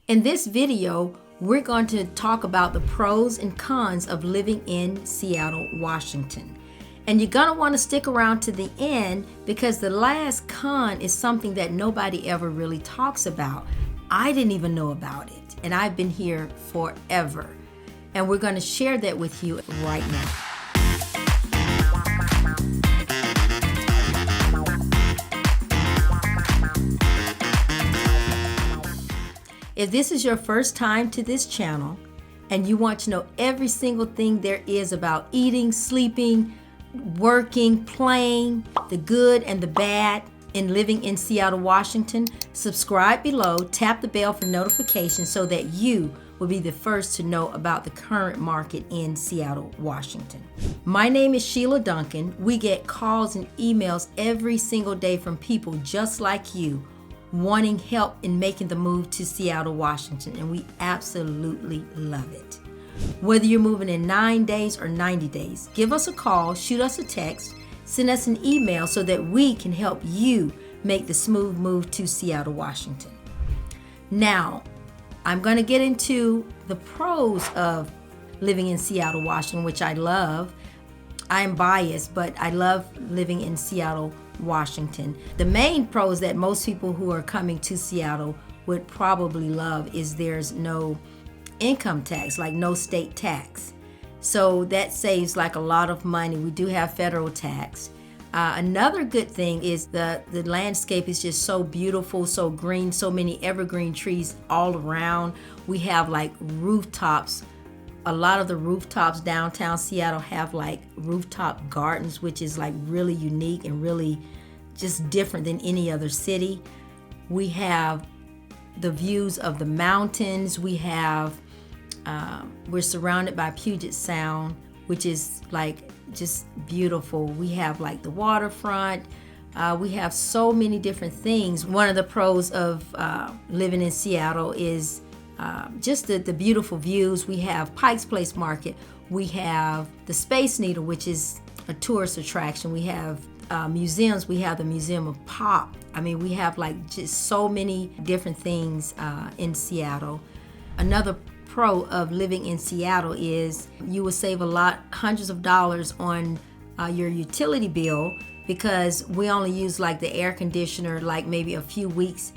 In this video, we're going to talk about the pros and cons of living in Seattle, Washington. And you're going to want to stick around to the end because the last con is something that nobody ever really talks about. I didn't even know about it, and I've been here forever. And we're going to share that with you right now. If this is your first time to this channel and you want to know every single thing there is about eating, sleeping, working, playing, the good and the bad in living in Seattle, Washington, subscribe below, tap the bell for notifications so that you will be the first to know about the current market in Seattle, Washington. My name is Sheila Duncan. We get calls and emails every single day from people just like you wanting help in making the move to Seattle, Washington, and we absolutely love it. Whether you're moving in 9 days or 90 days, give us a call, shoot us a text, send us an email so that we can help you make the smooth move to Seattle, Washington. Now, I'm going to get into the pros of living in Seattle, Washington, which I love. I'm biased, but I love living in Seattle, Washington. The main pros that most people who are coming to Seattle would probably love is there's no income tax, like no state tax. So that saves like a lot of money. We do have federal tax. Another good thing is the landscape is just so beautiful, so green, so many evergreen trees all around. We have like rooftops. A lot of the rooftops downtown Seattle have like rooftop gardens, which is like really unique and really just different than any other city. We have the views of the mountains. We have, we're surrounded by Puget Sound, which is like just beautiful. We have like the waterfront. We have so many different things. One of the pros of living in Seattle is just the beautiful views. We have Pike's Place Market. We have the Space Needle, which is a tourist attraction. We have museums. We have the Museum of Pop. I mean, we have like just so many different things in Seattle. Another pro of living in Seattle is you will save a lot, hundreds of dollars on your utility bill because we only use like the air conditioner like maybe a few weeks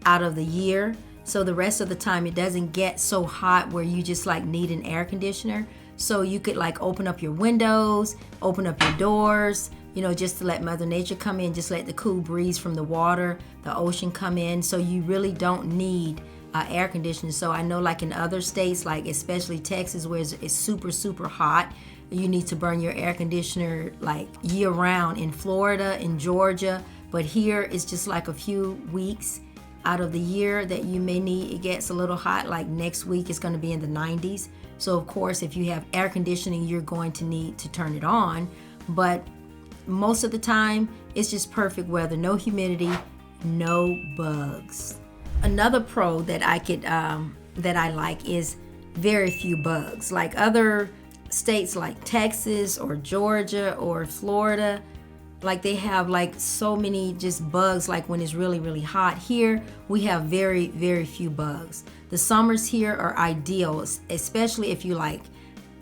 out of the year. So the rest of the time it doesn't get so hot where you just like need an air conditioner. So you could like open up your windows, open up your doors, you know, just to let Mother Nature come in, just let the cool breeze from the water, the ocean come in. So you really don't need air conditioning. So I know like in other states, like especially Texas where it's super, super hot, you need to burn your air conditioner like year round. In Florida, in Georgia, but here it's just like a few weeks out of the year that you may need. It gets a little hot, like next week it's going to be in the 90s. So of course, if you have air conditioning, you're going to need to turn it on. But most of the time, it's just perfect weather, no humidity, no bugs. Another pro that I like is very few bugs. Like other states like Texas or Georgia or Florida, like they have like so many just bugs like when it's really, really hot. Here, we have very, very few bugs. The summers here are ideal, especially if you like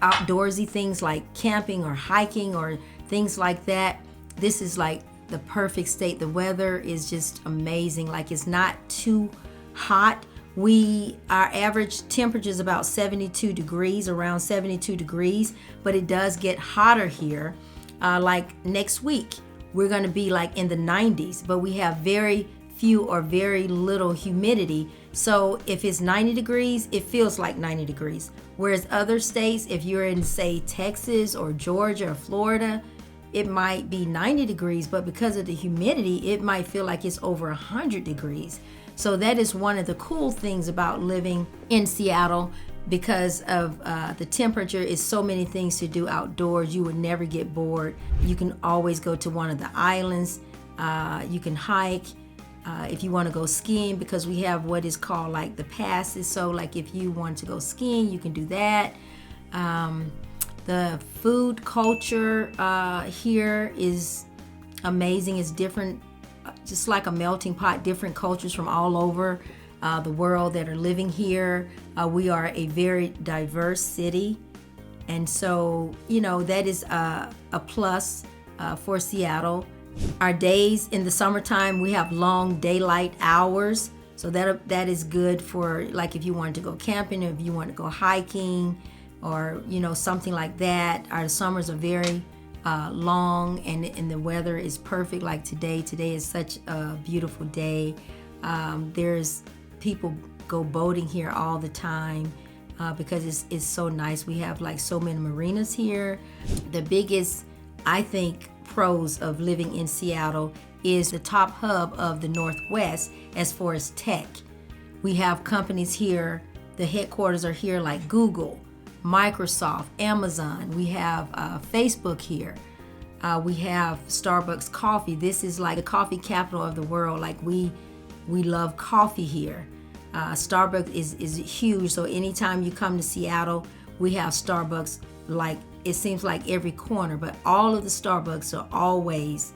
outdoorsy things like camping or hiking or things like that. This is like the perfect state. The weather is just amazing. Like it's not too hot. Our average temperature is about 72 degrees, around 72 degrees, but it does get hotter here. Like next week, we're going to be like in the 90s, but we have very few or very little humidity. So if it's 90 degrees, it feels like 90 degrees. Whereas other states, if you're in say Texas or Georgia or Florida, it might be 90 degrees, but because of the humidity, it might feel like it's over 100 degrees. So that is one of the cool things about living in Seattle. Because of the temperature, is so many things to do outdoors. You would never get bored. You can always go to one of the islands. You can hike. If you want to go skiing, because we have what is called like the passes. So like if you want to go skiing, you can do that. The food culture here is amazing. It's different, just like a melting pot, different cultures from all over. the world that are living here. We are a very diverse city. And so, that is a plus for Seattle. Our days in the summertime, we have long daylight hours. So that is good for, like, if you wanted to go camping, or if you want to go hiking, or, something like that. Our summers are very long, and the weather is perfect. Like today is such a beautiful day. There's people go boating here all the time because it's so nice. We have like so many marinas here. The biggest, I think, pros of living in Seattle is the top hub of the Northwest as far as tech. We have companies here, the headquarters are here, like Google, Microsoft, Amazon. We have Facebook here. We have Starbucks coffee. This is like the coffee capital of the world. Like we love coffee here. Starbucks is huge. So anytime you come to Seattle, we have Starbucks, like it seems like every corner, but all of the Starbucks are always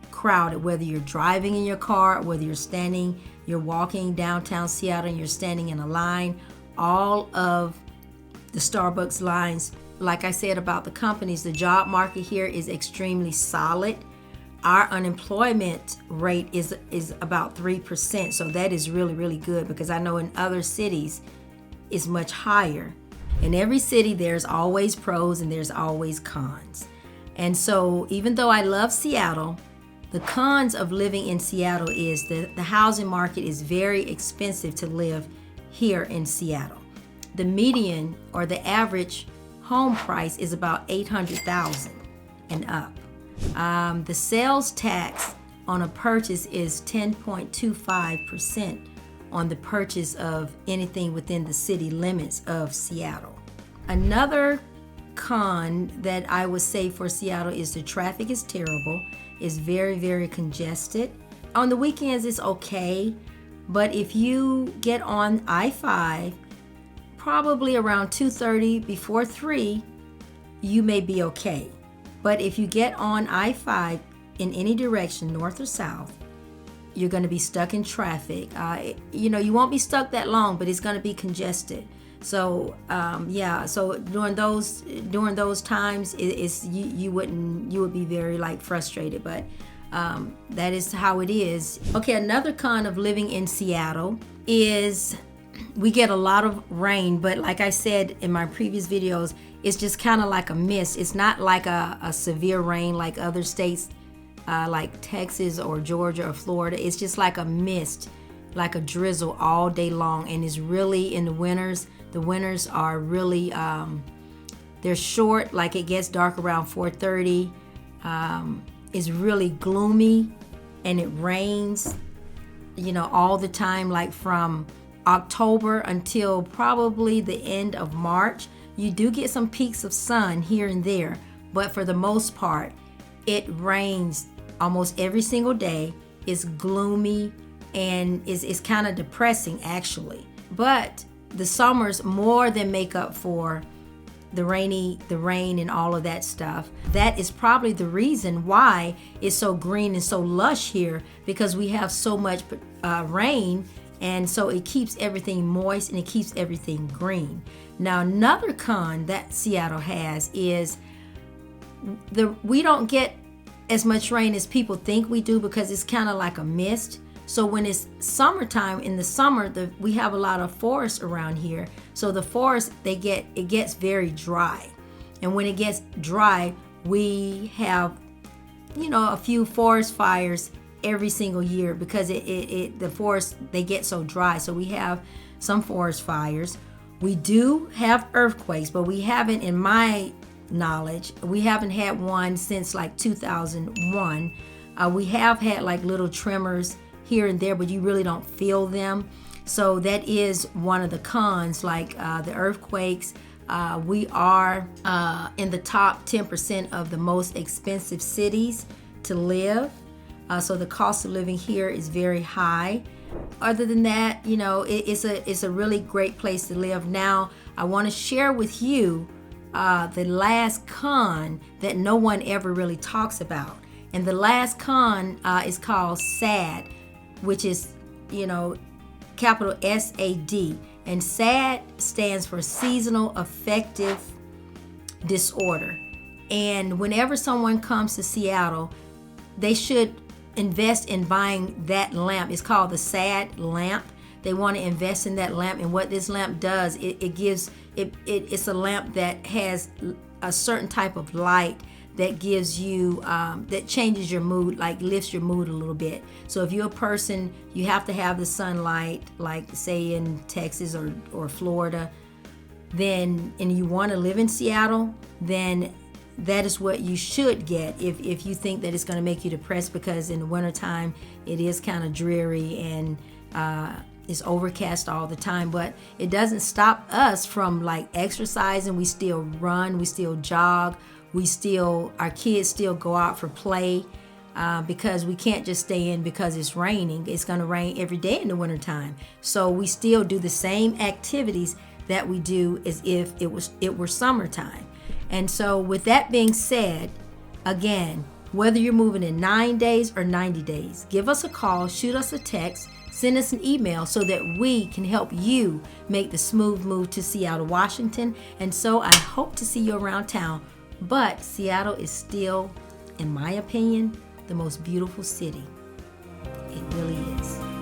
crowded, whether you're driving in your car, whether you're walking downtown Seattle and you're standing in a line. All of the Starbucks lines, like I said about the companies, the job market here is extremely solid. Our unemployment rate is about 3%, so that is really, really good, because I know in other cities it's much higher. In every city there's always pros and there's always cons. And so even though I love Seattle, the cons of living in Seattle is that the housing market is very expensive to live here in Seattle. The median, or the average home price, is about $800,000 and up. The sales tax on a purchase is 10.25% on the purchase of anything within the city limits of Seattle. Another con that I would say for Seattle is the traffic is terrible. It's very, very congested. On the weekends it's okay, but if you get on I-5 probably around 2:30, before 3, you may be okay. But if you get on I-5 in any direction, north or south, you're going to be stuck in traffic. You won't be stuck that long, but it's going to be congested. So so during those times, you would be very frustrated. But that is how it is. Okay, another con of living in Seattle is we get a lot of rain, but like I said in my previous videos, it's just kind of like a mist. It's not like a severe rain like other states, like Texas or Georgia or Florida. It's just like a mist, like a drizzle all day long. And it's really in the winters. The winters are really, they're short, like it gets dark around 4:30. It's really gloomy, and it rains, all the time, like from October until probably the end of March. You do get some peaks of sun here and there, but for the most part, it rains almost every single day. It's gloomy, and it's kind of depressing, actually. But the summers more than make up for the rain and all of that stuff. That is probably the reason why it's so green and so lush here, because we have so much rain. And so it keeps everything moist and it keeps everything green. Now, another con that Seattle has is we don't get as much rain as people think we do, because it's kind of like a mist. So when it's summertime, in the summer, we have a lot of forest around here. So the forest, it gets very dry. And when it gets dry, we have, a few forest fires every single year, because the forests, they get so dry. So we have some forest fires. We do have earthquakes, but we haven't, in my knowledge, we haven't had one since like 2001. We have had like little tremors here and there, but you really don't feel them. So that is one of the cons, like the earthquakes. We are in the top 10% of the most expensive cities to live. So the cost of living here is very high. Other than that, it's a really great place to live. Now, I want to share with you the last con that no one ever really talks about. And the last con is called sad, which is, capital SAD. And SAD stands for seasonal affective disorder. And whenever someone comes to Seattle, they should invest in buying that lamp. It's called the SAD lamp. They want to invest in that lamp, and what this lamp does, it's a lamp that has a certain type of light that gives you, that changes your mood, like lifts your mood a little bit. So if you're a person, you have to have the sunlight, like say in Texas or Florida, then, and you want to live in Seattle, then that is what you should get if you think that it's going to make you depressed, because in the wintertime it is kind of dreary and it's overcast all the time. But it doesn't stop us from like exercising. We still run, we still jog, our kids still go out for play, because we can't just stay in because it's raining. It's going to rain every day in the wintertime. So we still do the same activities that we do as if it were summertime. And so with that being said, again, whether you're moving in 9 days or 90 days, give us a call, shoot us a text, send us an email so that we can help you make the smooth move to Seattle, Washington. And so I hope to see you around town. But Seattle is still, in my opinion, the most beautiful city. It really is.